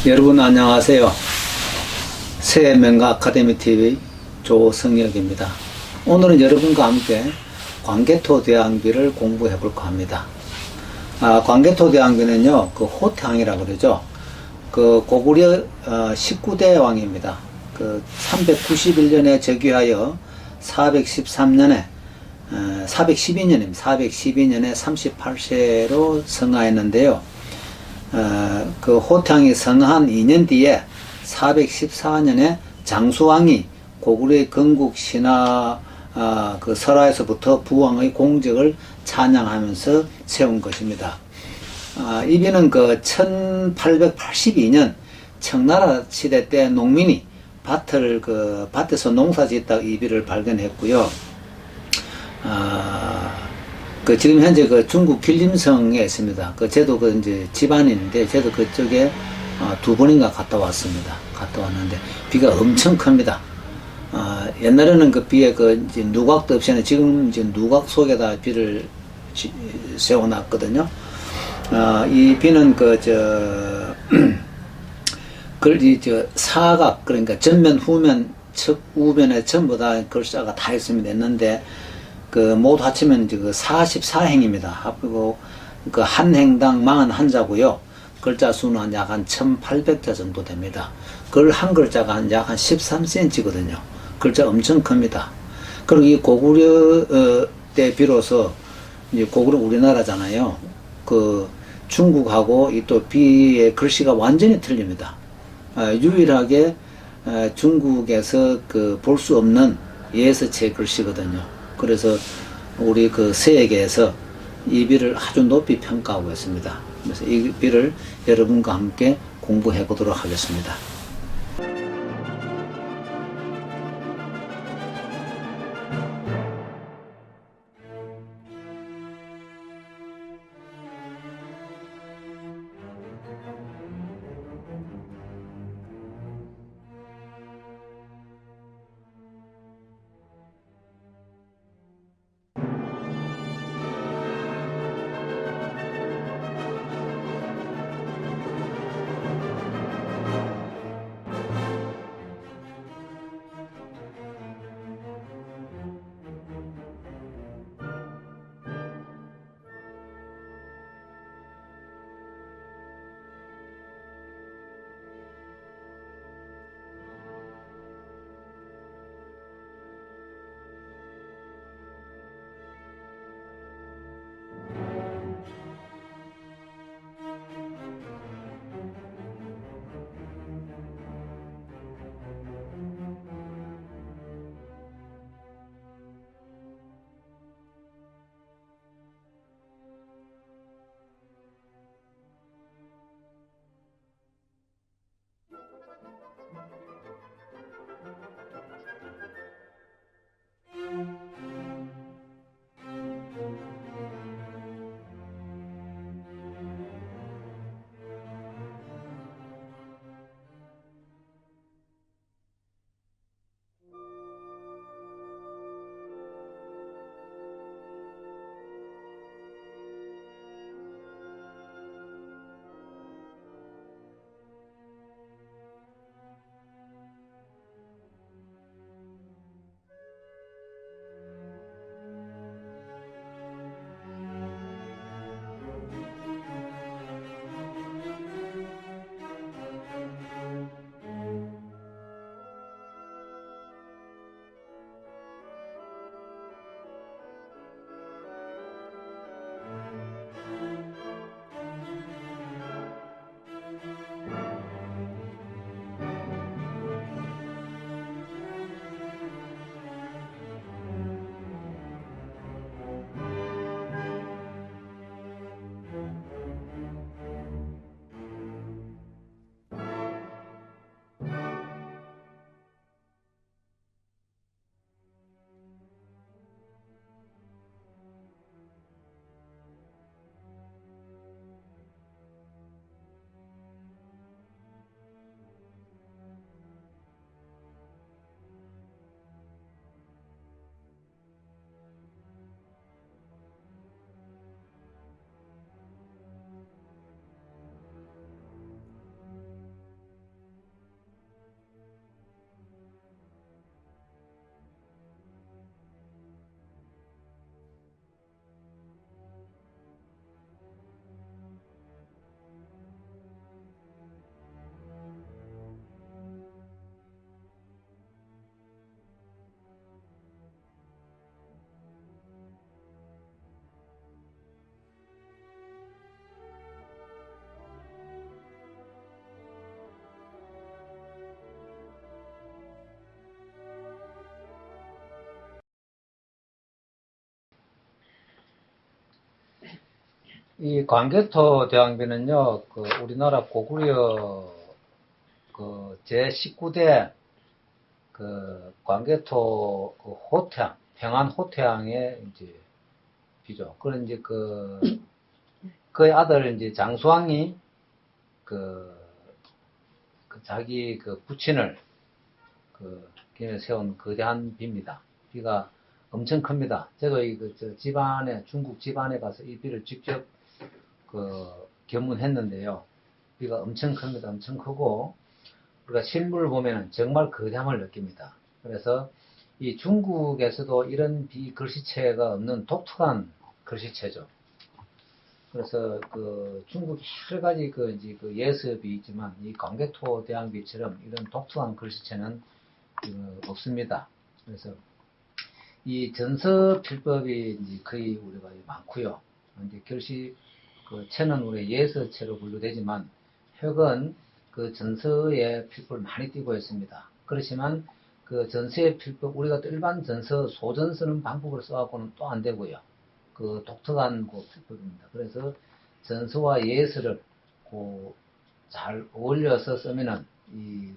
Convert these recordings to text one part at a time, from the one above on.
여러분 안녕하세요. 새해 명가 아카데미 TV 조성혁입니다. 오늘은 여러분과 함께 광개토대왕비를 공부해 볼까 합니다. 광개토대왕비는요, 그 호탕이라고 그러죠. 그 고구려 19대 왕입니다. 그 391년에 즉위하여 412년에 38세로 성하였는데요. 그 호탕이 성한 2년 뒤에 414년에 장수왕이 고구려의 건국 신하 그 설화에서부터 부왕의 공적을 찬양하면서 세운 것입니다. 이 비는 그 1882년 청나라 시대 때 농민이 밭에서 농사 짓다가 이 비를 발견했고요. 그 지금 현재 그 중국 길림성에 있습니다. 그 저도 그 이제 집안인데 저도 그쪽에 2번인가 갔다 왔습니다. 갔다 왔는데 비가 엄청 큽니다. 옛날에는 그 비에 그 이제 누각도 없이 지금 이제 누각 속에다 비를 세워놨거든요. 이 비는 사각, 그러니까 전면, 후면, 측, 우변에 전부 다 글자가 다 있으면 됐는데 모두 합치면 이제 44행입니다. 합치고 한 행당 41자고요. 글자 수는 약 한 1800자 정도 됩니다. 글 한 글자가 약 한 13cm거든요. 글자 엄청 큽니다. 그리고 이 고구려 때 비로소 이제 고구려 우리나라잖아요. 그 중국하고 이 또 비의 글씨가 완전히 틀립니다. 유일하게 중국에서 볼 수 없는 예서체 글씨거든요. 그래서 우리 그 서예계에서 이 비를 아주 높이 평가하고 있습니다. 그래서 이 비를 여러분과 함께 공부해 보도록 하겠습니다. 이 광개토 대왕비는요, 그 우리나라 고구려 그 제19대 그 광개토 그 호태양, 평안 호태양의 이제 비죠. 그런 이제 그의 아들 이제 장수왕이 그, 그 자기 그 부친을 길에 세운 거대한 비입니다. 비가 엄청 큽니다. 저도 저 집안에, 중국 집안에 가서 이 비를 직접 견문했는데요. 비가 엄청 큽니다. 엄청 크고, 우리가 실물을 보면은 정말 거대함을 느낍니다. 그래서 이 중국에서도 이런 비 글씨체가 없는 독특한 글씨체죠. 그래서 중국 여러 가지 이제 예습이 있지만 이 광개토 대왕비처럼 이런 독특한 글씨체는 없습니다. 그래서 이 전서 필법이 이제 거의 우리가 많고요. 이제 글씨 체는 우리 예서체로 분류되지만 획은 그 전서의 필법을 많이 띄고 있습니다. 그렇지만 그 전서의 필법, 우리가 또 일반 전서, 소전 쓰는 방법으로 써갖고는 또 안 되고요. 그 독특한 그 필법입니다. 그래서 전서와 예서를 잘 어울려서 쓰면은 이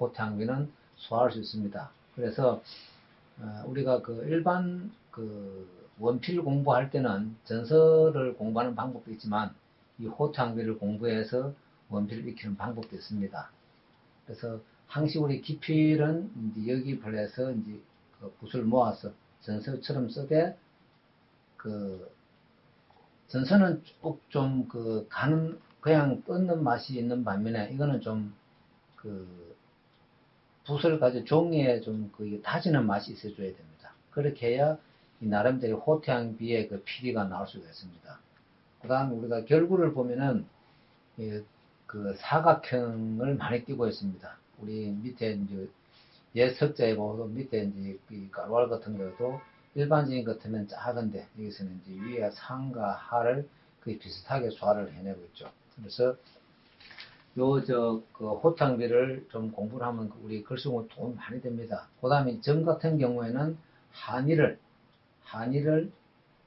호탕비는 소화할 수 있습니다. 그래서 우리가 일반 원필 공부할 때는 전서를 공부하는 방법도 있지만 이 호탕비를 공부해서 원필을 익히는 방법도 있습니다. 그래서 항시 우리 기필은 이제 여기 벌에서 이제 붓을 모아서 전서처럼 쓰되 전서는 좀 가는 그냥 뜯는 맛이 있는 반면에 이거는 좀 붓을 가지고 종이에 좀 다지는 맛이 있어줘야 됩니다. 그렇게 해야 이 나름대로 호태양비의 피리가 나올 수가 있습니다. 그 다음 우리가 결구를 보면은 사각형을 많이 띄고 있습니다. 우리 밑에 이제 옛 석자에 보면 밑에 이제 가로알 같은 경우도 일반적인 같으면 작은데 여기서는 이제 위에 상과 하를 거의 비슷하게 소화를 해내고 있죠. 그래서 호탕비를 좀 공부를 하면 우리 글씨 공부 도움이 많이 됩니다. 그 다음에 점 같은 경우에는 한의를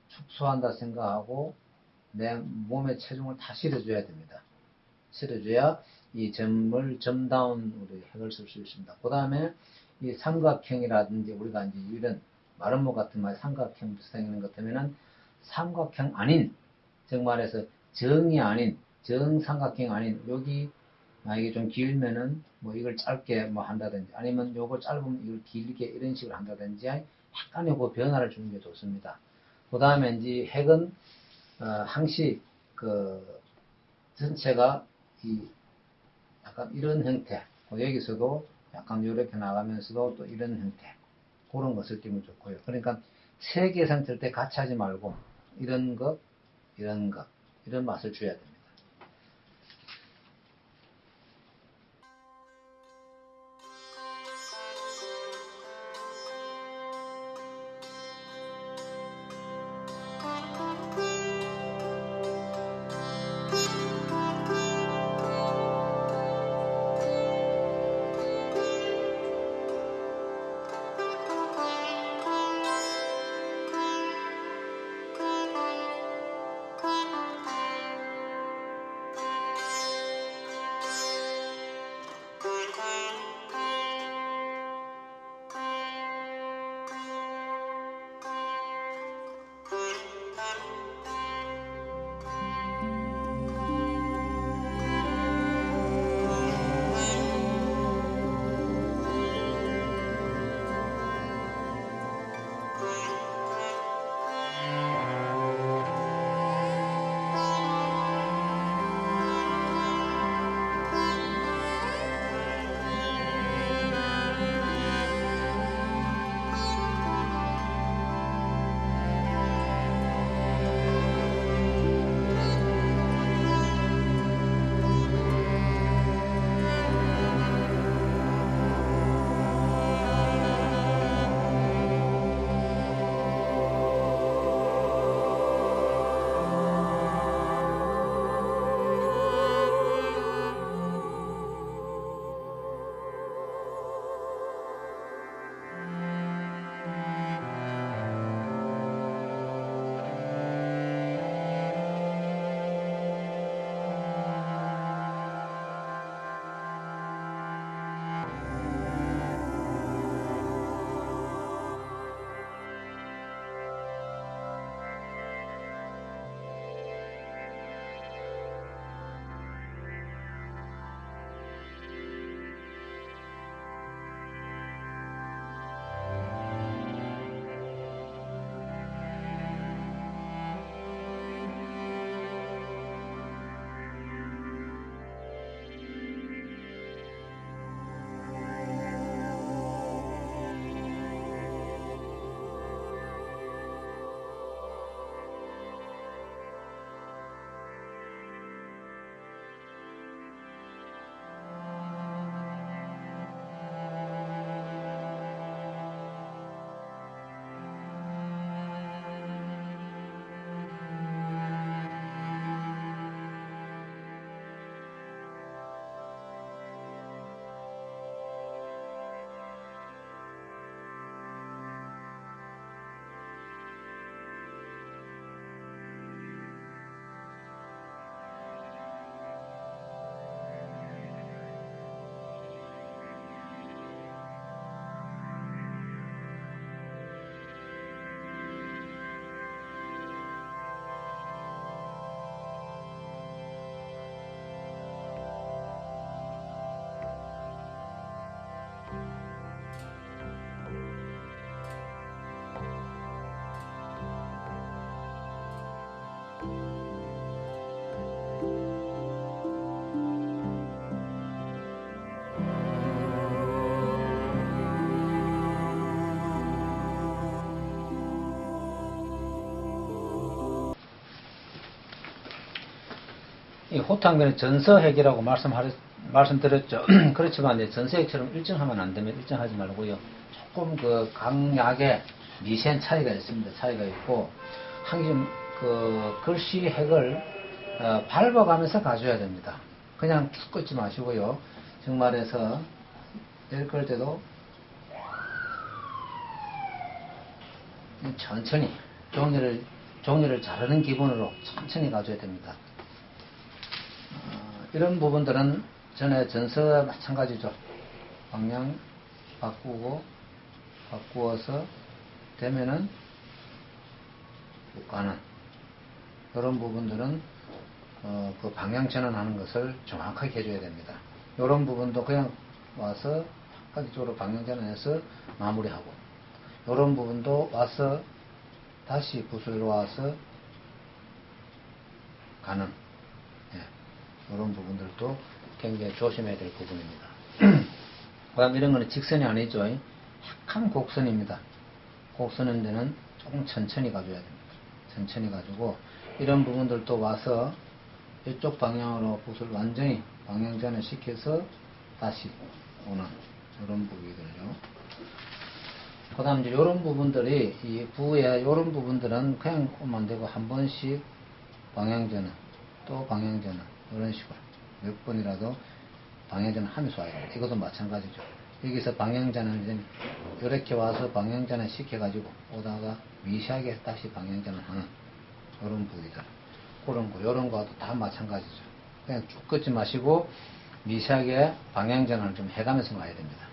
축소한다 생각하고 내 몸의 체중을 다 실어줘야 됩니다. 실어줘야 이 점다운 우리 핵을 쓸 수 있습니다. 그 다음에 이 삼각형이라든지 우리가 이제 이런 마름모 같은 말 삼각형 비슷한 것 같으면은 삼각형 아닌, 정말해서 정이 아닌, 정삼각형 아닌, 여기 만약에 좀 길면은 뭐 이걸 짧게 뭐 한다든지 아니면 요거 짧으면 이걸 길게 이런 식으로 한다든지 약간의 변화를 주는 게 좋습니다. 그 다음에 이제 핵은 항시 전체가 약간 이런 형태, 여기서도 약간 이렇게 나가면서도 또 이런 형태, 그런 것을 띄면 좋고요. 그러니까 세 개 상태일 때 같이 하지 말고 이런 이런 맛을 줘야 됩니다. 이 호탕면의 전서핵이라고 말씀드렸죠. 그렇지만 이제 전서핵처럼 일정하면 안 되면 일정하지 말고요. 조금 그 강약의 미세한 차이가 있습니다. 차이가 있고 항상 그 글씨 핵을 밟아가면서 가져야 됩니다. 그냥 쭉 긋지 마시고요. 정말해서 읽을 때도 천천히 종이를 자르는 기분으로 천천히 가져야 됩니다. 이런 부분들은 전에 전서와 마찬가지죠. 방향 바꾸어서 되면은 가는 이런 부분들은 그 방향 전환하는 것을 정확하게 해줘야 됩니다. 이런 부분도 그냥 와서 하기적으로 방향 전환해서 마무리하고, 이런 부분도 와서 다시 붓을 놓아서 가는, 이런 부분들도 굉장히 조심해야 될 부분입니다. 그 다음 이런 거는 직선이 아니죠. 약한 곡선입니다. 곡선인 데는 조금 천천히 가줘야 됩니다. 천천히 가지고 이런 부분들도 와서 이쪽 방향으로 붓을 완전히 방향전환 시켜서 다시 오는 이런 부분들요. 그 다음 이제 이런 부분들이 이 부의 이런 부분들은 그냥 오면 안 되고 한 번씩 방향전환 또 방향전환 이런 식으로 몇 번이라도 방향전환 하면서 와야 됩니다. 이것도 마찬가지죠. 여기서 방향전환을 이렇게 와서 방향전환 시켜가지고 오다가 미세하게 다시 방향전환 하는 이런 부위들, 그런 거, 이런 거도 다 마찬가지죠. 그냥 쭉 긋지 마시고 미세하게 방향전환을 좀 해가면서 와야 됩니다.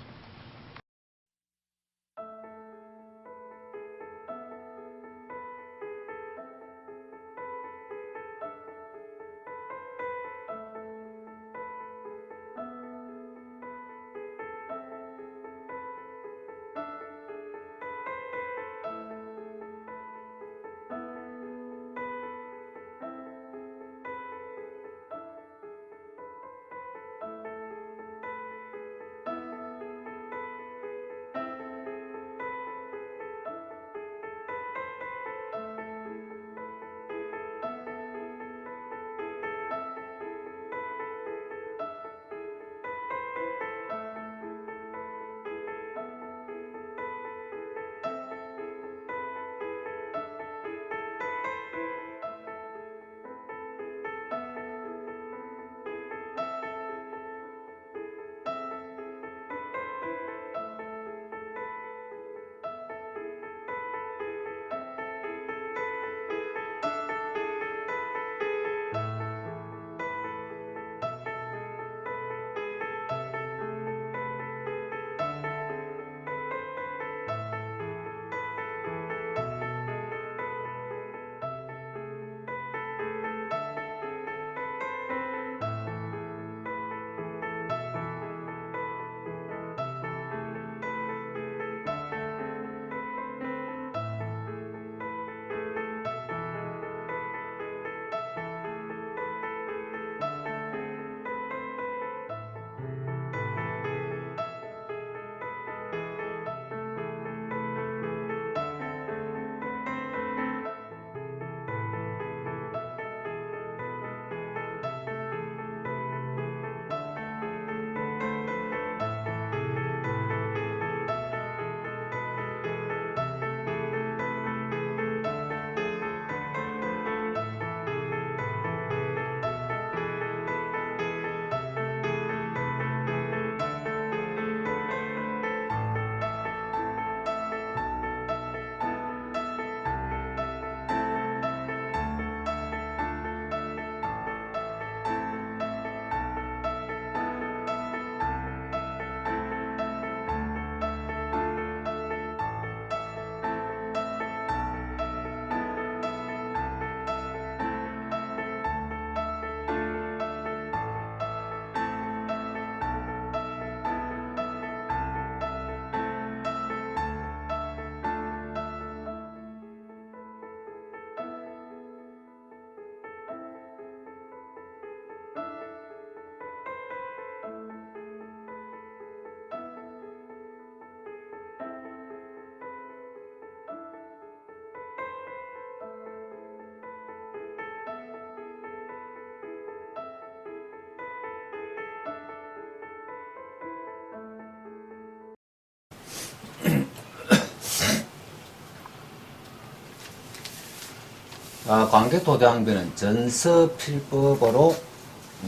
광개토대왕변은 전서필법으로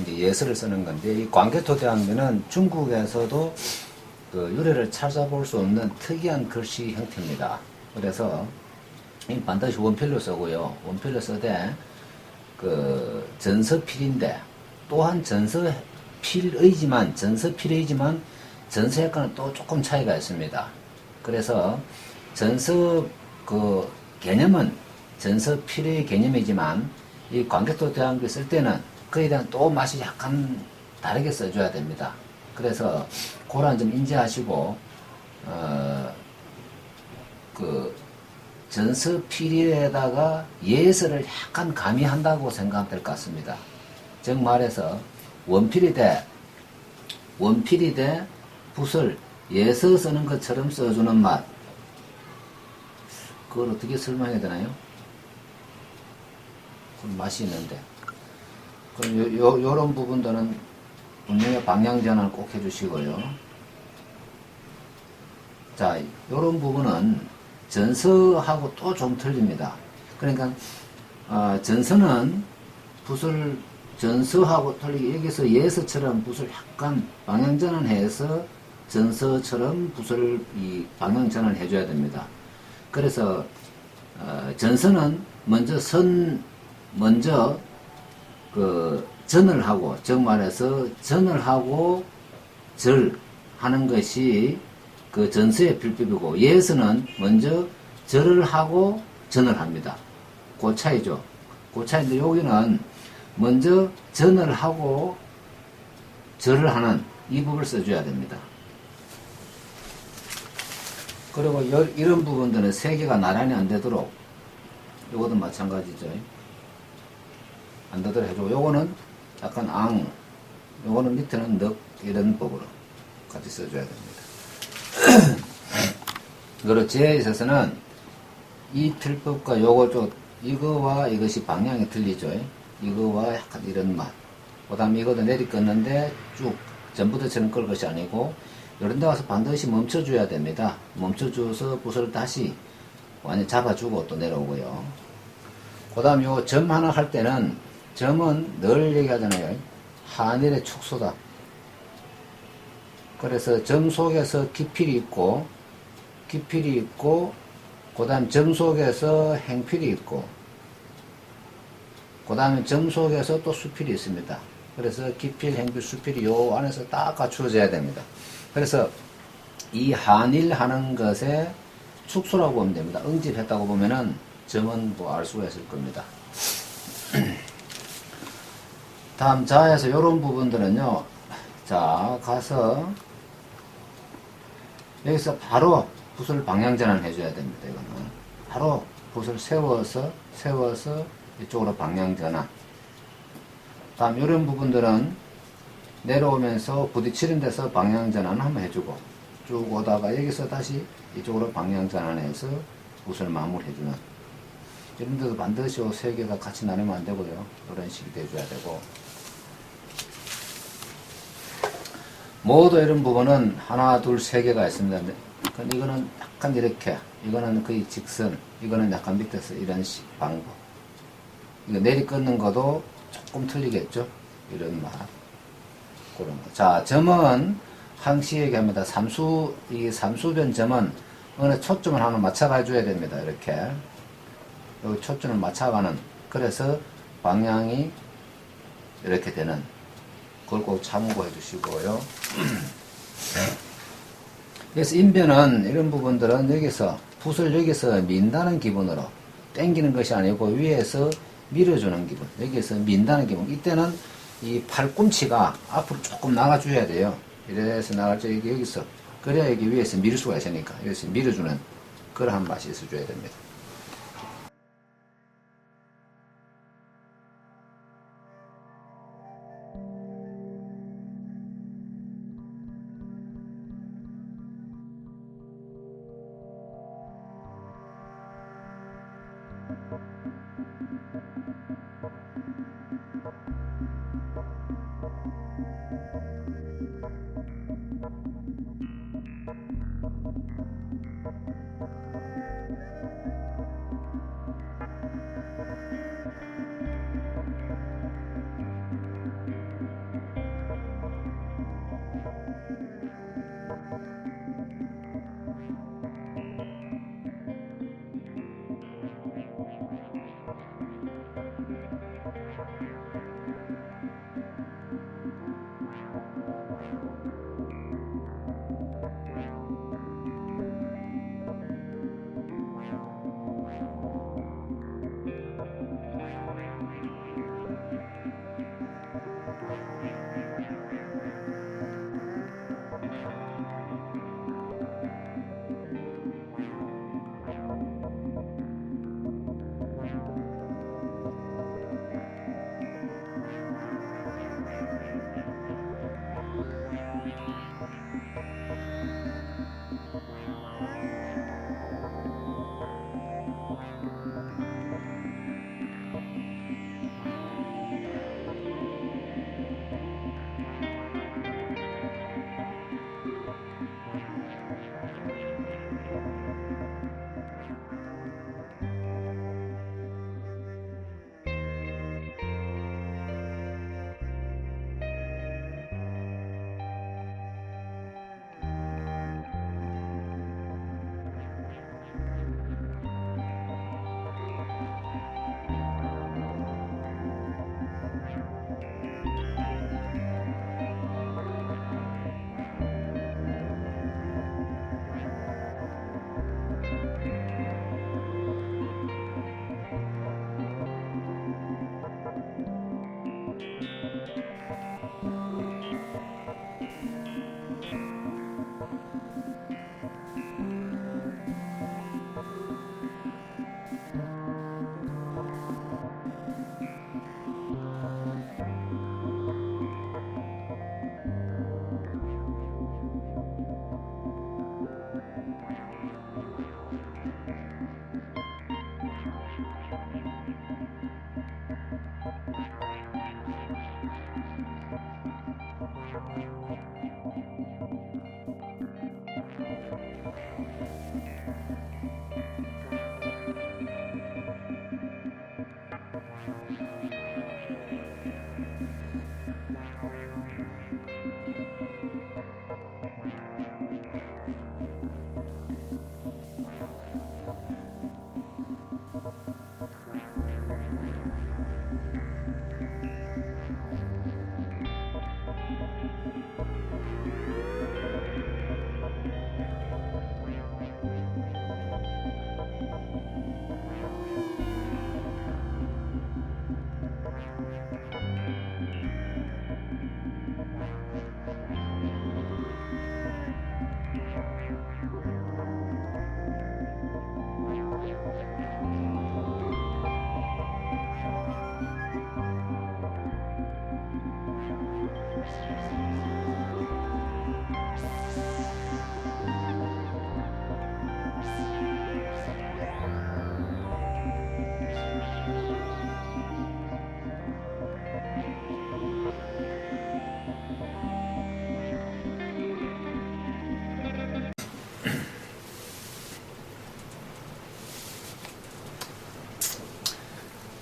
이제 예서를 쓰는 건데, 이 광개토대왕변은 중국에서도 그 유래를 찾아볼 수 없는 특이한 글씨 형태입니다. 그래서 반드시 원필로 쓰고요. 원필로 쓰되 그 전서필인데, 또한 전서필의지만 전서약과는 또 조금 차이가 있습니다. 그래서 전서 그 개념은 전서필의 개념이지만 이 광개토대왕변 쓸 때는 그에 대한 또 맛이 약간 다르게 써줘야 됩니다. 그래서 그런 좀 인지하시고 그 전서필에다가 예서를 약간 가미한다고 생각하면 될 것 같습니다. 즉 말해서 원필이 돼 붓을 예서 쓰는 것처럼 써주는 맛. 그걸 어떻게 설명해야 되나요? 그런 맛이 있는데. 그럼 요런 부분들은 분명히 방향 전환을 꼭 해주시고요. 자, 요런 부분은 전서하고 또 좀 틀립니다. 그러니까 전서는 붓을 전서하고 틀리게 여기서 예서처럼 붓을 약간 방향 전환해서 전서처럼 붓을 이 방향 전환 해줘야 됩니다. 그래서 전서는 먼저 그 전을 하고, 즉 말해서 전을 하고 절 하는 것이 그 전서의 필법이고, 예서는 먼저 절을 하고 전을 합니다. 그 차이죠. 그 차이인데, 여기는 먼저 전을 하고 절을 하는 이 법을 써줘야 됩니다. 그리고 이런 부분들은 세 개가 나란히 안 되도록, 요것도 마찬가지죠. 안 되도록 해주고, 요거는 약간 요거는 밑에는 넉, 이런 법으로 같이 써줘야 됩니다. 그리고 제에 있어서는 이 틀법과 이거와 이것이 방향이 틀리죠. 이거와 약간 이런 맛. 그 다음에 이것도 내리 껐는데 쭉 전부터처럼 끌 것이 아니고, 이런 데 가서 반드시 멈춰줘야 됩니다. 멈춰줘서 붓을 다시 완전히 잡아주고 또 내려오고요. 그 다음 요 점 하나 할 때는, 점은 늘 얘기하잖아요. 하늘의 축소다. 그래서 점 속에서 기필이 있고, 그 다음 점 속에서 행필이 있고, 그 다음에 점 속에서 또 수필이 있습니다. 그래서 기필, 행필, 수필이 요 안에서 딱 갖추어져야 됩니다. 그래서 이 한일 하는 것에 축소라고 보면 됩니다. 응집했다고 보면은 점은 뭐 알 수가 있을 겁니다. 다음 자에서 요런 부분들은요, 자, 가서 여기서 바로 붓을 방향전환 해줘야 됩니다. 이거는 바로 붓을 세워서 이쪽으로 방향전환. 다음 요런 부분들은 내려오면서 부딪히는 데서 방향전환 한번 해주고, 쭉 오다가 여기서 다시 이쪽으로 방향전환해서 붓을 마무리해주는, 이런 데도 반드시 세 개가 같이 나누면 안 되고요. 이런 식이 돼줘야 되고, 모두 이런 부분은 하나, 둘, 세 개가 있습니다. 이거는 약간 이렇게, 이거는 거의 직선, 이거는 약간 밑에서 이런 식 방법. 이거 내리 끊는 것도 조금 틀리겠죠? 이런 맛. 그런 거. 자, 점은 항시 얘기합니다. 이 삼수변 점은 어느 초점을 하나 맞춰가 줘야 됩니다. 이렇게. 여기 초점을 맞춰가는. 그래서 방향이 이렇게 되는. 그걸 꼭 참고해 주시고요. 그래서 인변은 이런 부분들은 여기서 붓을 여기서 민다는 기분으로 당기는 것이 아니고 위에서 밀어주는 기분, 여기서 민다는 기분. 이때는 이 팔꿈치가 앞으로 조금 나가줘야 돼요. 이래서 나갈 때 여기서, 그래야 여기 위에서 밀 수가 있으니까 여기서 밀어주는 그러한 맛이 있어줘야 됩니다.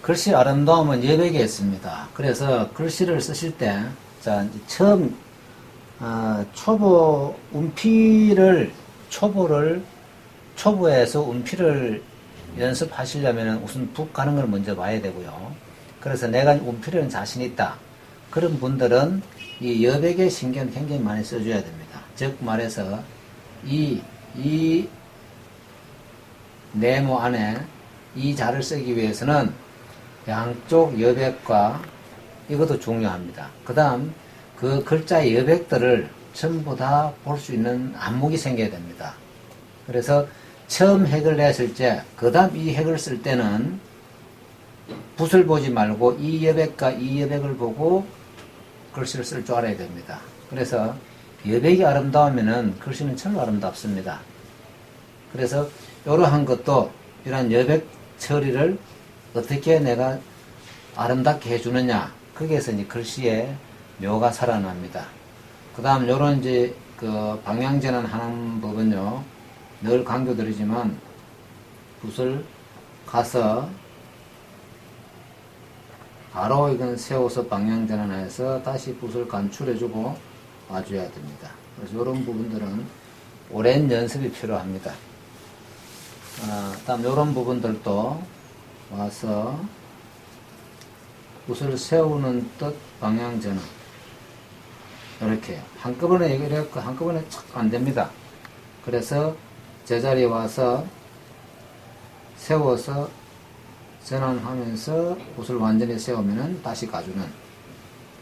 글씨 아름다움은 여백에 있습니다. 그래서 글씨를 쓰실 때, 자, 이제 처음, 초보에서 운피를 연습하시려면 우선 북 가는 걸 먼저 봐야 되고요. 그래서 내가 운피를 자신 있다. 그런 분들은 이 여백의 신경 굉장히 많이 써줘야 됩니다. 즉 말해서, 이 네모 안에 이 자를 쓰기 위해서는 양쪽 여백과 이것도 중요합니다. 그 다음 그 글자의 여백들을 전부 다 볼 수 있는 안목이 생겨야 됩니다. 그래서 처음 핵을 냈을 때, 그 다음 이 핵을 쓸 때는 붓을 보지 말고 이 여백과 이 여백을 보고 글씨를 쓸 줄 알아야 됩니다. 그래서 여백이 아름다우면은 글씨는 정말 아름답습니다. 그래서 이러한 것도 이런 여백 처리를 어떻게 내가 아름답게 해주느냐, 거기에서 이제 글씨의 묘가 살아납니다. 그 다음 요런 이제 그 방향전환 하는 법은요, 늘 강조드리지만 붓을 가서 바로 이건 세워서 방향전환해서 다시 붓을 간출해주고 와줘야 됩니다. 그래서 이런 부분들은 오랜 연습이 필요합니다. 다음 이런 부분들도 와서 붓을 세우는 뜻 방향전환, 이렇게 한꺼번에 이렇게 한꺼번에 착 안됩니다. 그래서 제자리에 와서 세워서 전환하면서 붓을 완전히 세우면은 다시 가주는,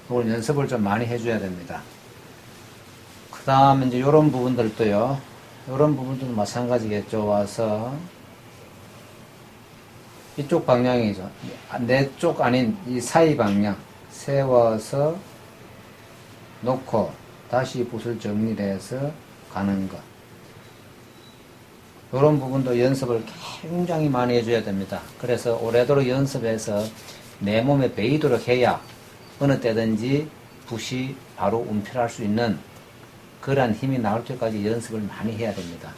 이걸 연습을 좀 많이 해줘야 됩니다. 그 다음에 이제 요런 부분들도요, 요런 부분들도 마찬가지겠죠. 와서 이쪽 방향이죠. 내 쪽 아닌 이 사이 방향 세워서 놓고 다시 붓을 정리를 해서 가는 것, 이런 부분도 연습을 굉장히 많이 해줘야 됩니다. 그래서 오래도록 연습해서 내 몸에 배이도록 해야 어느 때든지 붓이 바로 운필할 수 있는 그러한 힘이 나올 때까지 연습을 많이 해야 됩니다.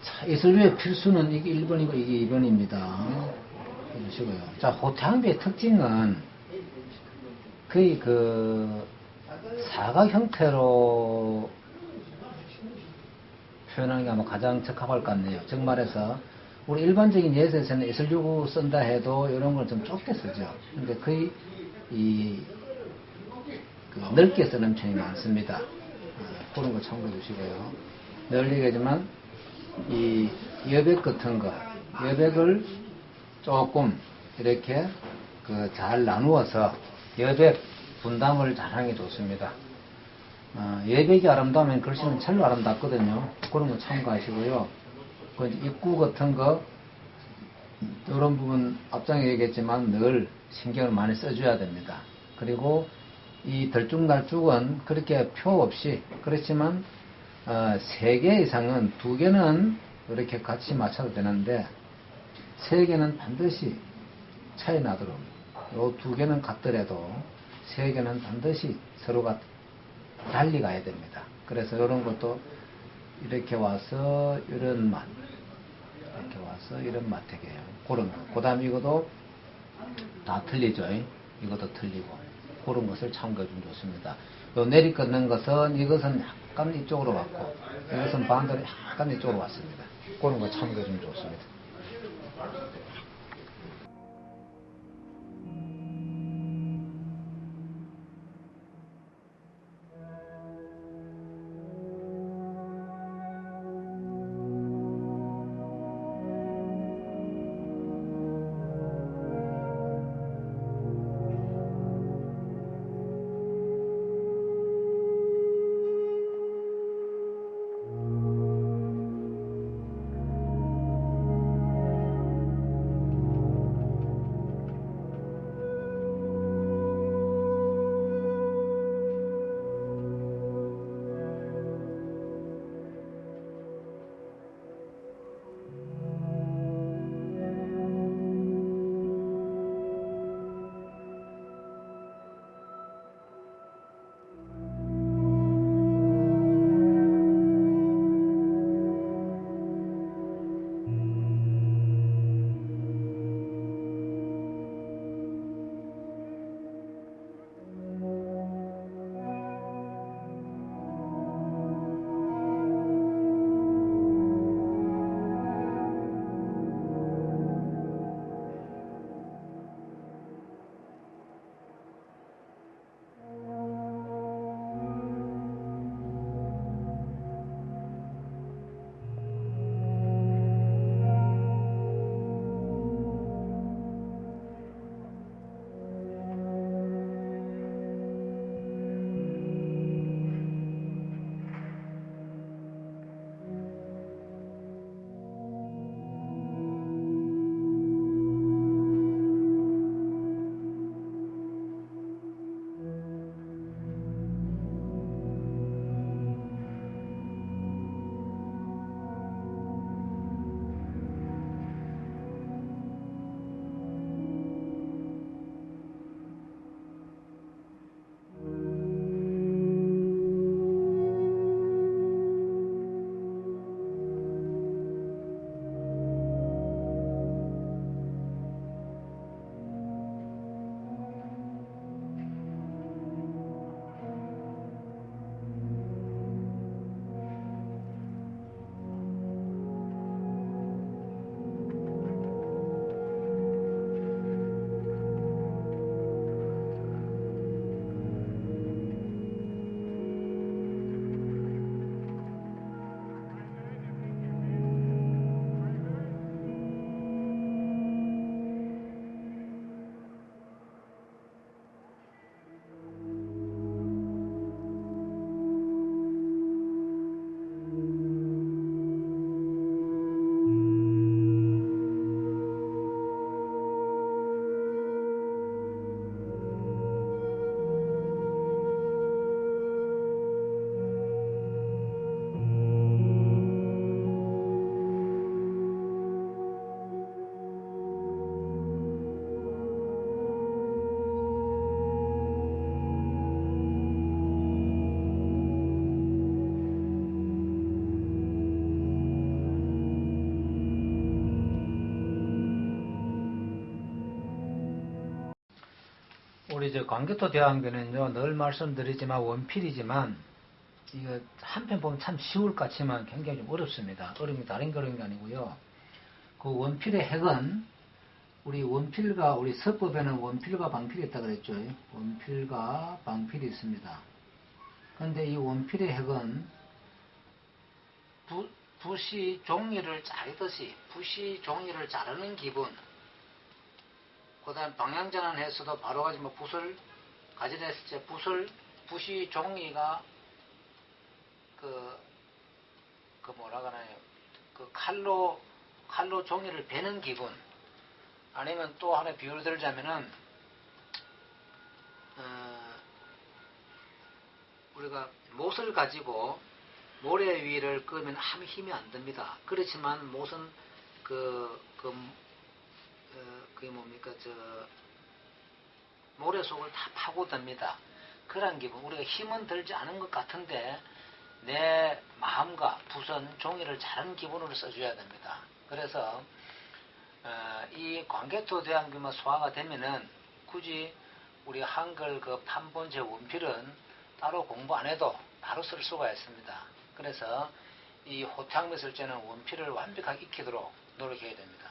자, 예술비의 필수는 이게 1번이고 이게 2번입니다. 해주시고요. 자, 호태양비의 특징은 거의 그 사각 형태로 표현하는 게 아마 가장 적합할 것 같네요. 즉 말해서 우리 일반적인 예술에서는 예술기구 쓴다 해도 이런 걸 좀 좁게 쓰죠. 근데 거의 그 넓게 쓰는 편이 많습니다. 그런 거 참고해 주시고요. 늘 얘기하지만 이 여백 같은 거, 여백을 조금 이렇게 그 잘 나누어서 여백 분담을 잘하는 게 좋습니다. 여백이 아름다우면 글씨는 철로 아름답거든요. 그런 거 참고하시고요. 그 입구 같은 거 이런 부분 앞장에 얘기했지만 늘 신경을 많이 써줘야 됩니다. 그리고 이 들쭉날쭉은 그렇게 표 없이 그렇지만 3개 이상은 2개는 이렇게 같이 맞춰도 되는데 3개는 반드시 차이 나도록 요 2개는 같더라도 3개는 반드시 서로가 달리 가야 됩니다. 그래서 이런 것도 이렇게 와서 이런 맛 이렇게 와서 이런 맛택이에요. 그런 거. 그 다음 이것도 다 틀리죠. 이것도 틀리고 그런 것을 참고해 주면 좋습니다. 요 내리 끊는 것은 이것은 약간 이쪽으로 왔고 이것은 반대로 약간 이쪽으로 왔습니다. 그런 거 참고해 주면 좋습니다. 우리 저 광개토 대왕변은요, 늘 말씀드리지만 원필이지만, 이거 한편 보면 참 쉬울 것 같지만 굉장히 좀 어렵습니다. 어려움이 다른 그런 게 아니고요. 그 원필의 핵은, 우리 서법에는 원필과 방필이 있다 그랬죠. 원필과 방필이 있습니다. 그런데 이 원필의 핵은, 붓이 종이를 자르듯이, 붓이 종이를 자르는 기분, 그 다음 방향전환해서도 바로 가지 붓을 가지냈을 때 붓이 종이가 뭐라 그러나요? 칼로 종이를 베는 기분. 아니면 또 하나 비유를 들자면은, 우리가 못을 가지고 모래 위를 끄면 아무 힘이 안 듭니다. 그렇지만 못은 그게 뭡니까, 모래 속을 다 파고듭니다. 그런 기분. 우리가 힘은 들지 않은 것 같은데, 내 마음과 붓은 종이를 자른 기분으로 써줘야 됩니다. 그래서, 이 광개토 대왕규만 소화가 되면은, 굳이 우리 한글 판본체 원필은 따로 공부 안 해도 바로 쓸 수가 있습니다. 그래서, 이 호탕미술제는 원필을 완벽하게 익히도록 노력해야 됩니다.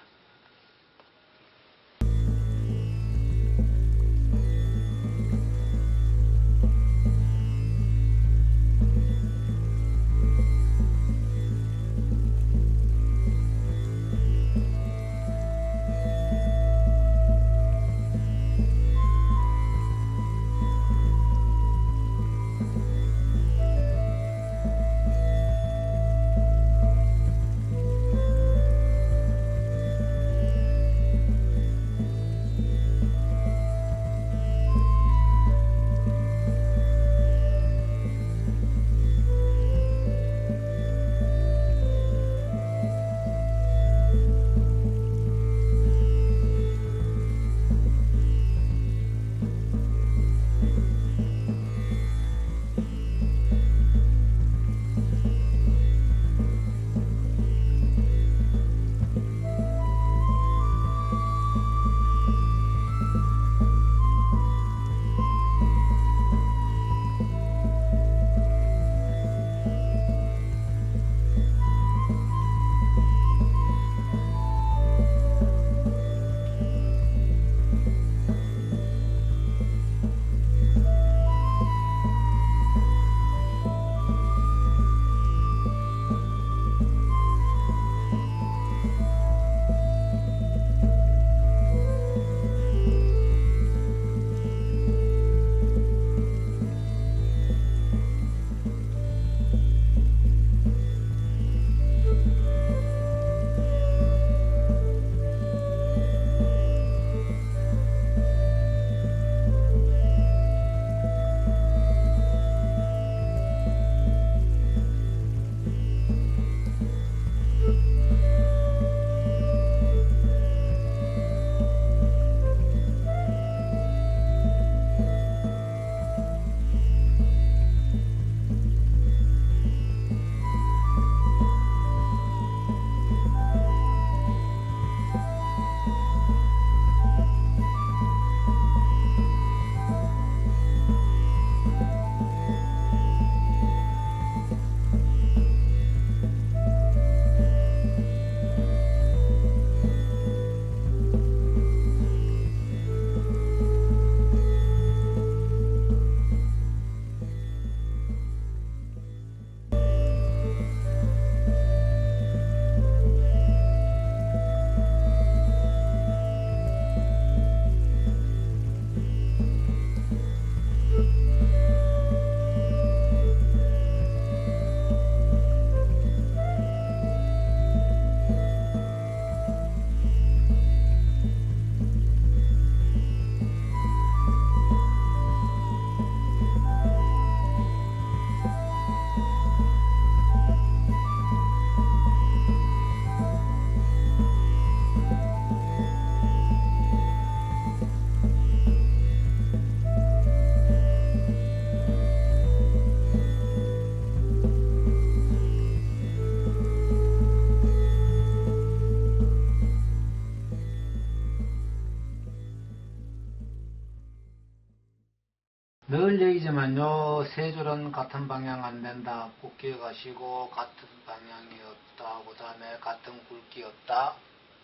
늘 얘기지만요, 세 줄은 같은 방향 안 된다. 꼭 기억하시고, 같은 방향이 없다. 그 다음에 같은 굵기 없다.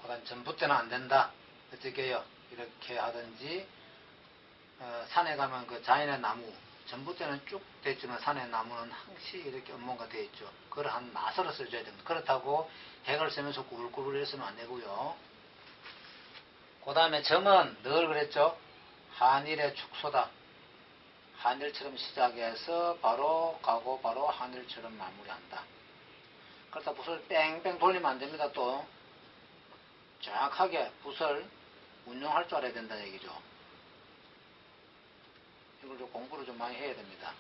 그 다음 전봇대는 안 된다. 어떻게 해요? 이렇게 하든지, 산에 가면 그 자연의 나무, 전봇대는 쭉 됐지만 산의 나무는 항시 이렇게 엄mon가 되어 있죠. 그걸 한 나서로 써줘야 됩니다. 그렇다고 핵을 쓰면서 꾸불꾸불 쓰면 안 되고요. 그 다음에 점은 늘 그랬죠. 한일의 축소다. 한일처럼 시작해서 바로 가고 바로 한일처럼 마무리한다. 그렇다 붓을 뺑뺑 돌리면 안 됩니다. 또 정확하게 붓을 운용할 줄 알아야 된다는 얘기죠. 이걸 좀 공부를 좀 많이 해야 됩니다.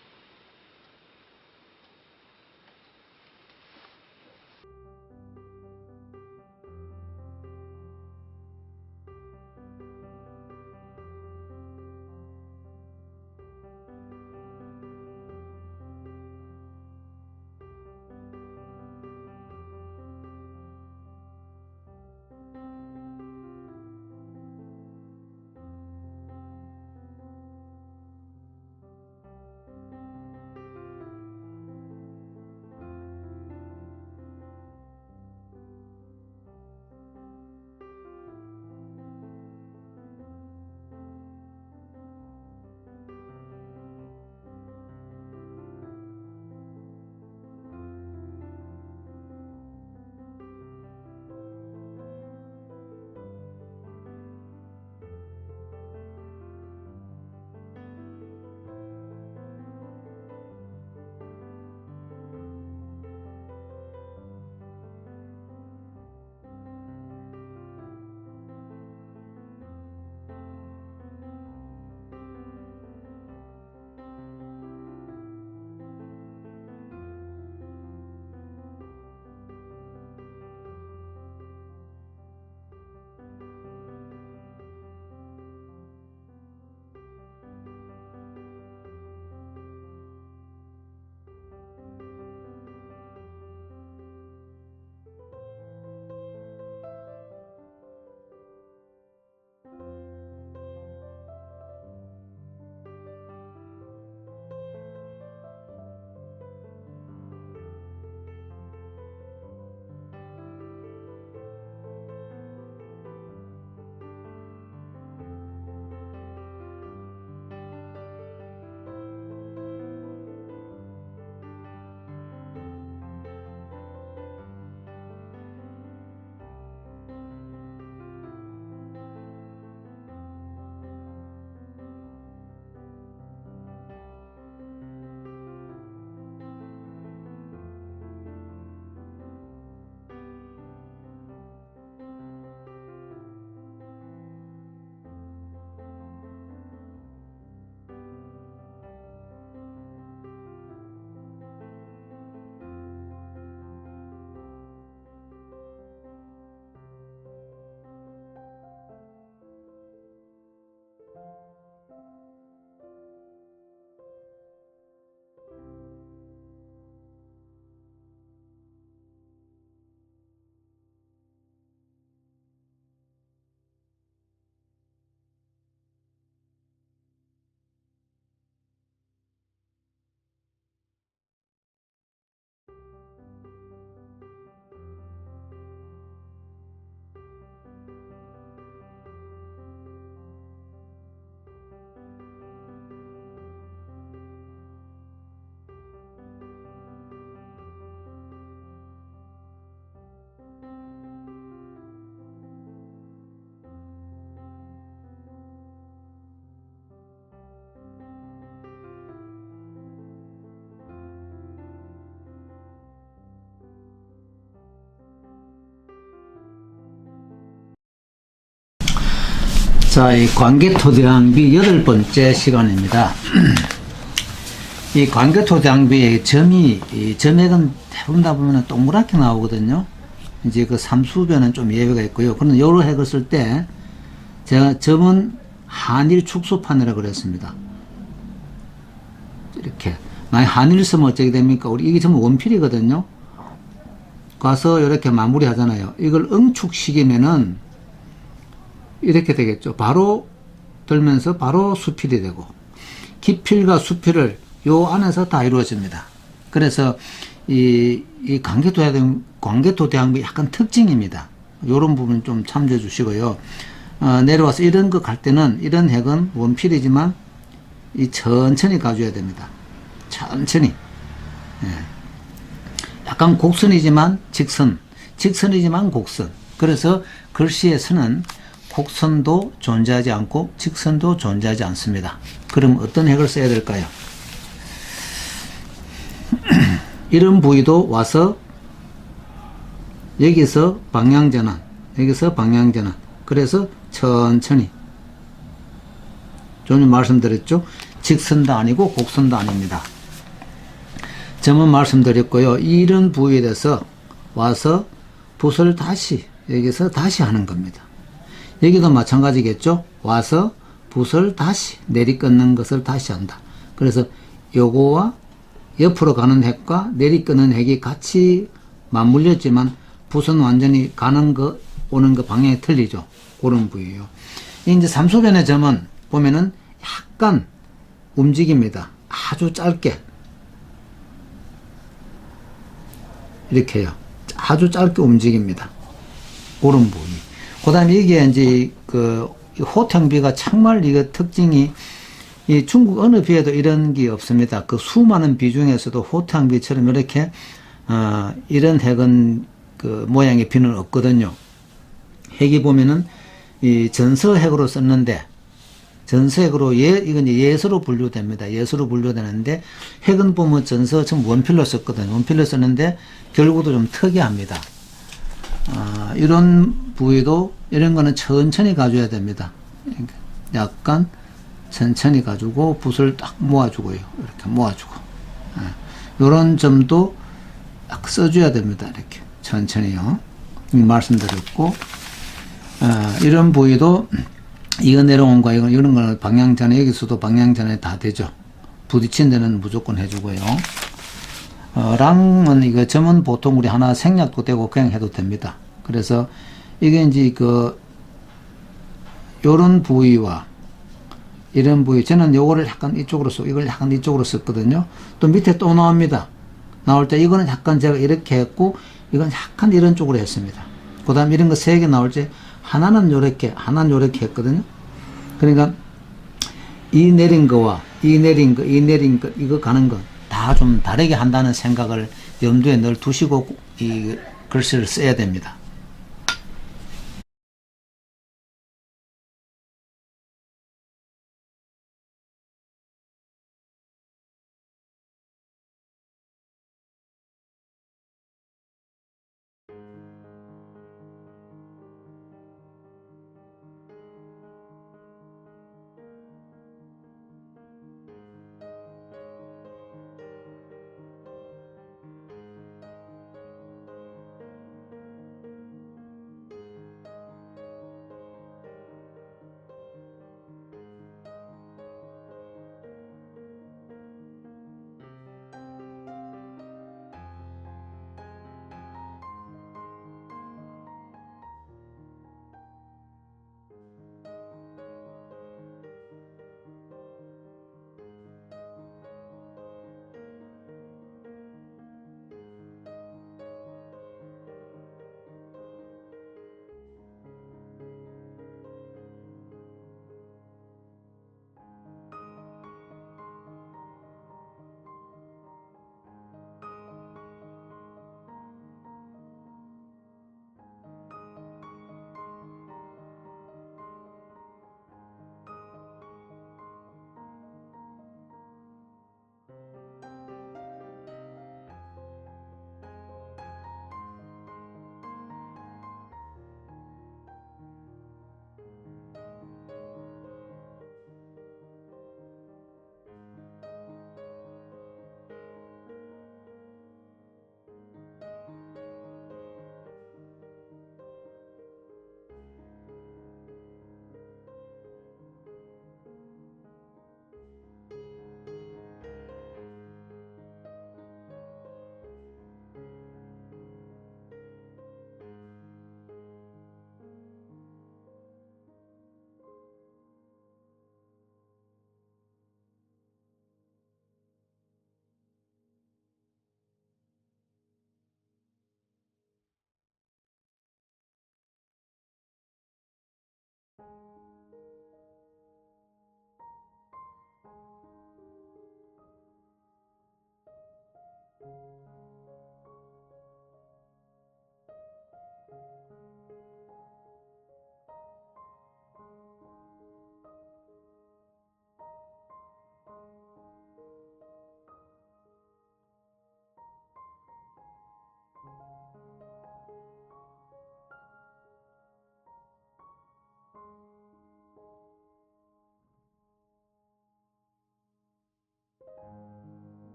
자, 이 관계토대항비 8번째 시간입니다. 이 관계토대항비의 점이, 이 점액은 대부분 다 보면 동그랗게 나오거든요. 이제 그 삼수변은 좀 예외가 있고요. 그런데 여러 핵을 쓸 때, 제가 점은 한일 축소판이라고 그랬습니다. 이렇게. 만약 한일 쓰면 어떻게 됩니까? 우리 이게 전부 원필이거든요. 가서 이렇게 마무리 하잖아요. 이걸 응축시키면은 이렇게 되겠죠. 바로 들면서 바로 수필이 되고, 기필과 수필을 요 안에서 다 이루어집니다. 그래서 이 광개토대왕비 약간 특징입니다. 요런 부분 좀 참조해 주시고요. 내려와서 이런 거 갈 때는 이런 핵은 원필이지만 이 천천히 가줘야 됩니다. 천천히. 예. 약간 곡선이지만 직선이지만 곡선. 그래서 글씨에서는 곡선도 존재하지 않고 직선도 존재하지 않습니다. 그럼 어떤 핵을 써야 될까요? 이런 부위도 와서 여기서 방향전환, 여기서 방향전환. 그래서 천천히. 전에 말씀드렸죠? 직선도 아니고 곡선도 아닙니다. 점은 말씀드렸고요. 이런 부위에 대해서 와서 붓을 다시 여기서 다시 하는 겁니다. 여기도 마찬가지겠죠? 와서 붓을 다시 내리끊는 것을 다시 한다. 그래서 요거와 옆으로 가는 핵과 내리끊는 핵이 같이 맞물렸지만 붓은 완전히 가는 거 오는 거 방향이 틀리죠. 그런 부위예요. 이제 삼소변의 점은 보면은 약간 움직입니다. 아주 짧게 이렇게요. 아주 짧게 움직입니다. 그런 부위. 그 다음에 이게 이제 그 호탕비가 정말 이거 특징이 이 중국 어느 비에도 이런 게 없습니다. 그 수많은 비 중에서도 호탕비처럼 이렇게 이런 핵은 그 모양의 비는 없거든요. 핵이 보면은 이 전서핵으로 썼는데 전서핵으로 이건 예서로 분류됩니다. 예서로 분류되는데 핵은 보면 전서 전부 원필로 썼거든요. 원필로 썼는데 결국도 좀 특이합니다. 이런 부위도 이런 거는 천천히 가줘야 됩니다. 약간 천천히 가지고 붓을 딱 모아주고요. 이렇게 모아주고 이런 점도 딱 써줘야 됩니다. 이렇게 천천히요. 말씀드렸고 이런 부위도 이거 내려온 거 이런 거는 방향전에 여기서도 방향전에 다 되죠. 부딪힌 데는 무조건 해주고요. 랑은 이거 점은 보통 우리 하나 생략도 되고 그냥 해도 됩니다. 그래서 이게 이제 그 요런 부위와 이런 부위 저는 요거를 약간 이쪽으로 이걸 약간 이쪽으로 썼거든요. 또 밑에 또 나옵니다. 나올 때 이거는 약간 제가 이렇게 했고 이건 약간 이런 쪽으로 했습니다. 그 다음 이런 거 세 개 나올 때 하나는 요렇게 하나는 요렇게 했거든요. 그러니까 이 내린 거와 이 내린 거 이거 가는 거 다 좀 다르게 한다는 생각을 염두에 늘 두시고 이 글씨를 써야 됩니다.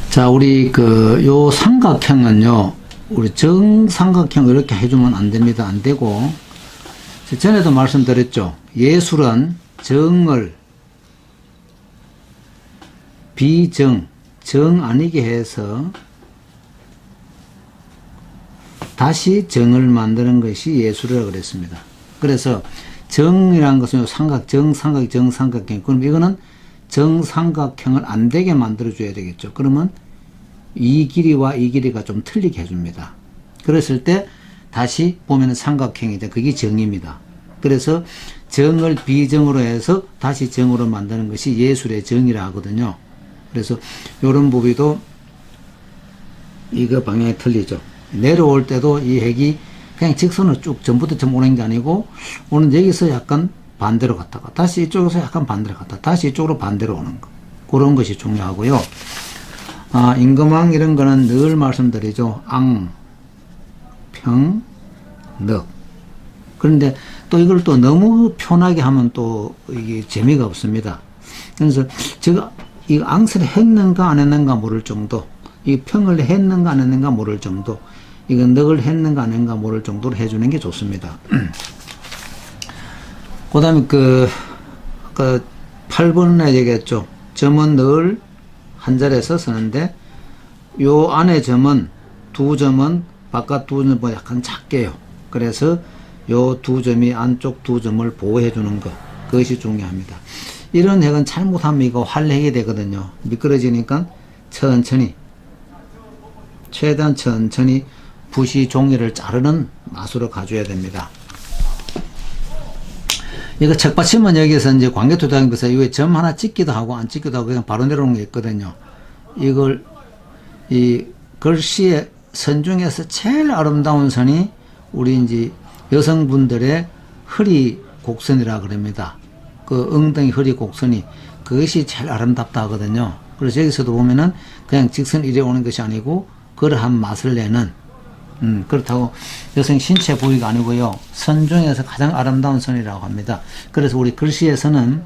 자, 우리 요 삼각형은요, 우리 정삼각형 이렇게 해주면 안 됩니다. 안 되고, 전에도 말씀드렸죠. 예술은 정을 비정, 정 아니게 해서 다시 정을 만드는 것이 예술이라고 그랬습니다. 그래서 정이라는 것은 정삼각형. 그럼 이거는 정삼각형을 안 되게 만들어줘야 되겠죠. 그러면 이 길이와 이 길이가 좀 틀리게 해줍니다. 그랬을 때 다시 보면 삼각형이 돼. 그게 정입니다. 그래서 정을 비정으로 해서 다시 정으로 만드는 것이 예술의 정이라 하거든요. 그래서 이런 부위도 이거 방향이 틀리죠. 내려올 때도 이 핵이 그냥 직선으로 쭉 전부터 좀 오는 게 아니고, 오는 여기서 약간 반대로 갔다가 다시 이쪽에서 약간 반대로 갔다가 다시 이쪽으로 반대로 오는 거, 그런 것이 중요하고요. 임금왕 이런 거는 늘 말씀드리죠. 앙, 평, 넉. 그런데 또 이걸 또 너무 편하게 하면 또 이게 재미가 없습니다. 그래서 제가 이 앙스를 했는가 안 했는가 모를 정도, 이 평을 했는가 안 했는가 모를 정도, 이건 넉을 했는가 안 했는가 모를 정도로 해주는 게 좋습니다. 그 다음에 그 8번에 얘기했죠. 점은 늘 한 자리에서 쓰는데, 요 안에 점은 두 점은 바깥 두 점보다 약간 작게요. 그래서 요 두 점이 안쪽 두 점을 보호해 주는 것, 그것이 중요합니다. 이런 핵은 잘못하면 이거 활핵이 되거든요. 미끄러지니까 천천히, 최대한 천천히 붓이 종이를 자르는 맛으로 가줘야 됩니다. 이거 책받침은 여기서 이제 광개토대학교에서 이거 점 하나 찍기도 하고 안 찍기도 하고 그냥 바로 내려오는 게 있거든요. 이걸, 이 글씨의 선 중에서 제일 아름다운 선이 우리 이제 여성분들의 허리 곡선이라 그럽니다. 그 엉덩이 허리 곡선이, 그것이 제일 아름답다 하거든요. 그래서 여기서도 보면은 그냥 직선 이래 오는 것이 아니고 그러한 맛을 내는, 그렇다고 여성 신체 부위가 아니고요. 선 중에서 가장 아름다운 선이라고 합니다. 그래서 우리 글씨에서는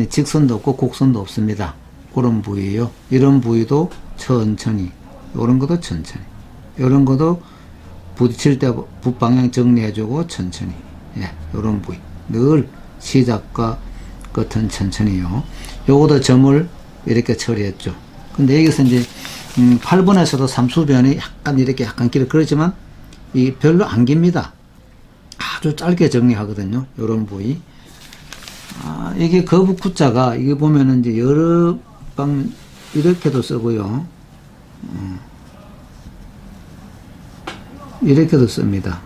직선도 없고 곡선도 없습니다. 그런 부위예요. 이런 부위도 천천히, 이런 것도 천천히, 이런 것도 부딪힐 때 붓방향 정리해주고 천천히, 예, 이런 부위 늘 시작과 끝은 천천히요. 요것도 점을 이렇게 처리했죠. 근데 여기서 이제 8번에서도 삼수변이 약간 이렇게 약간 길어. 그렇지만 이 별로 안 깁니다. 아주 짧게 정리하거든요. 요런 부위. 이게 거북구자가, 이게 보면은 이제 여러 방 이렇게도 쓰고요. 이렇게도 씁니다.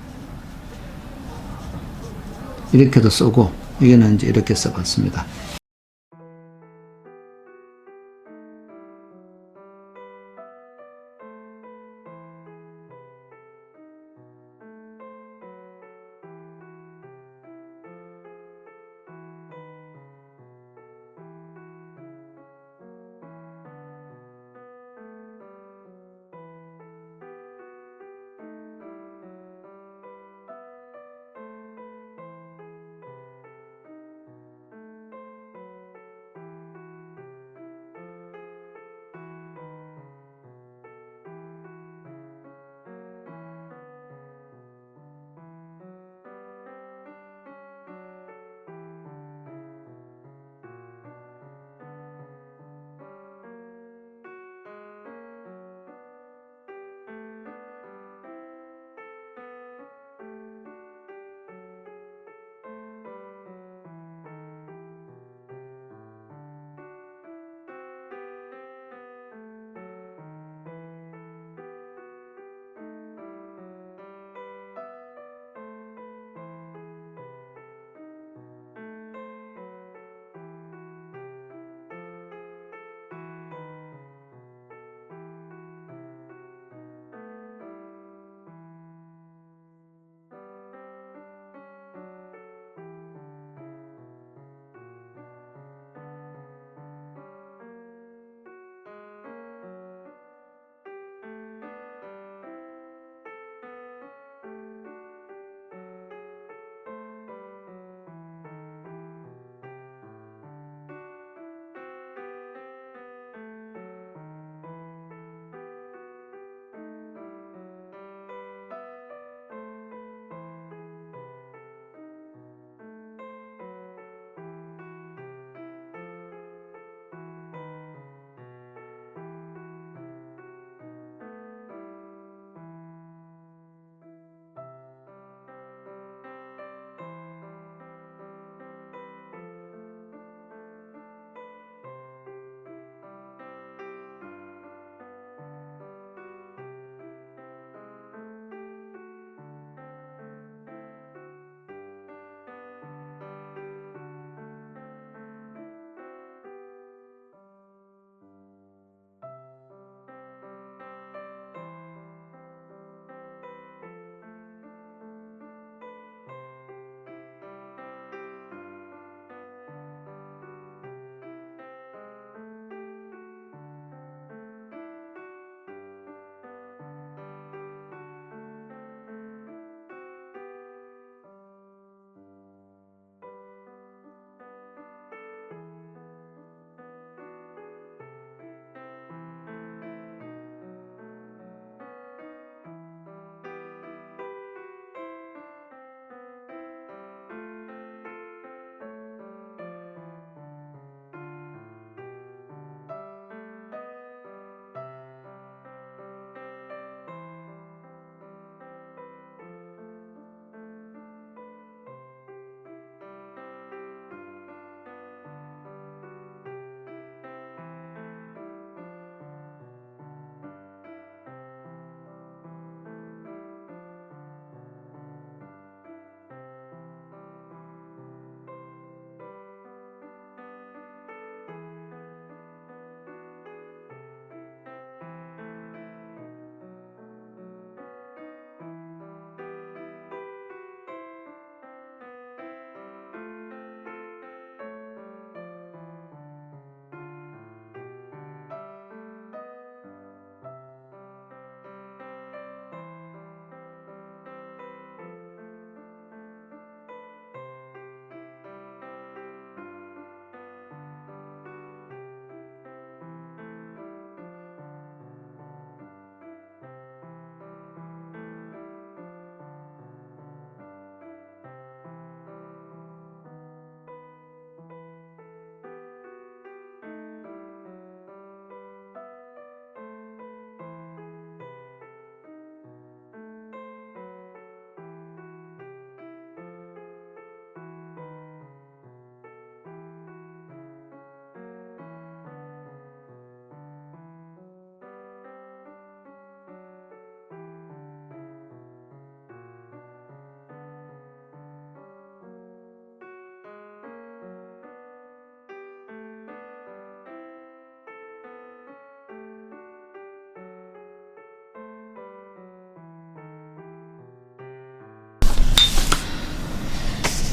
이렇게도 쓰고, 이거는 이제 이렇게 써봤습니다.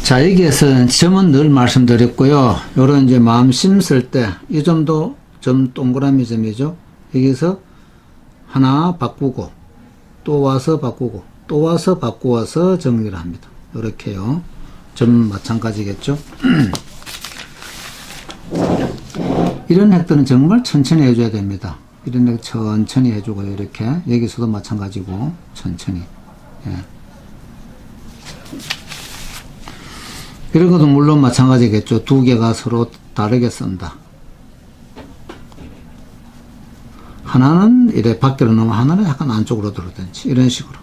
자, 여기에서 점은 늘 말씀드렸고요. 요런 이제 마음 심쓸 때, 이 점도 점 동그라미 점이죠. 여기서 하나 바꾸고, 또 와서 바꾸고, 또 와서 바꾸어서 정리를 합니다. 요렇게요. 점 마찬가지겠죠. 이런 획들은 정말 천천히 해줘야 됩니다. 이런 획 천천히 해주고요. 이렇게. 여기서도 마찬가지고, 천천히. 예. 이런 것도 물론 마찬가지겠죠. 두 개가 서로 다르게 쓴다. 하나는 이래 밖으로 넣으면 하나는 약간 안쪽으로 들어오든지 이런 식으로.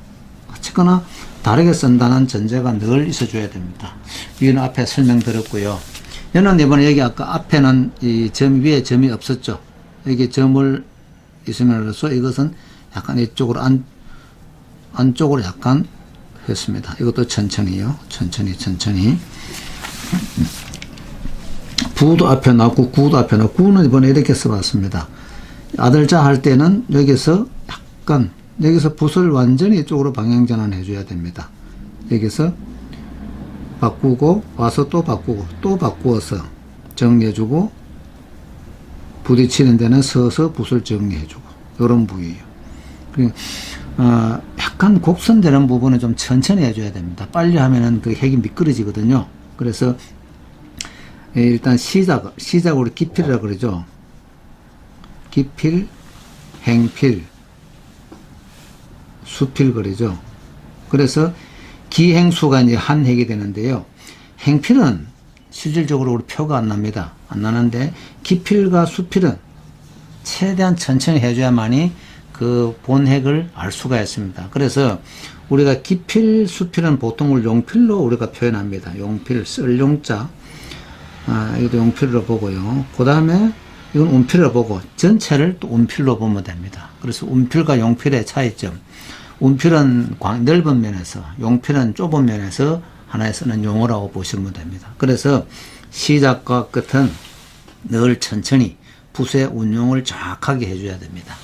어쨌거나 다르게 쓴다는 전제가 늘 있어줘야 됩니다. 이건 앞에 설명드렸고요. 얘는 이번에 여기 아까 앞에는 이 점 위에 점이 없었죠. 여기 점을 있으면서 이것은 약간 이쪽으로 안쪽으로 약간 했습니다. 이것도 천천히요. 천천히. 부도 앞에 놨고 구도 앞에 놨고 구는 이번에 이렇게 써봤습니다. 아들자 할 때는 여기서 약간 여기서 붓을 완전히 이쪽으로 방향 전환해 줘야 됩니다. 여기서 바꾸고 와서 또 바꾸고 또 바꾸어서 정리해 주고 부딪히는 데는 서서 붓을 정리해 주고 이런 부위예요. 약간 곡선되는 부분은 좀 천천히 해줘야 됩니다. 빨리 하면은 그 핵이 미끄러지거든요. 그래서 일단 시작으로 기필이라고 그러죠. 기필, 행필, 수필 그러죠. 그래서 기행수가 이제 한 핵이 되는데요. 행필은 실질적으로 우리 표가 안 납니다. 안 나는데 기필과 수필은 최대한 천천히 해줘야만이 그 본핵을 알 수가 있습니다. 그래서 우리가 기필, 수필은 보통 용필로 우리가 표현합니다. 용필, 쓸 용자. 이것도 용필로 보고요. 그 다음에 이건 운필로 보고 전체를 또 운필로 보면 됩니다. 그래서 운필과 용필의 차이점. 운필은 넓은 면에서, 용필은 좁은 면에서 하나에 쓰는 용어라고 보시면 됩니다. 그래서 시작과 끝은 늘 천천히 붓의 운용을 정확하게 해줘야 됩니다.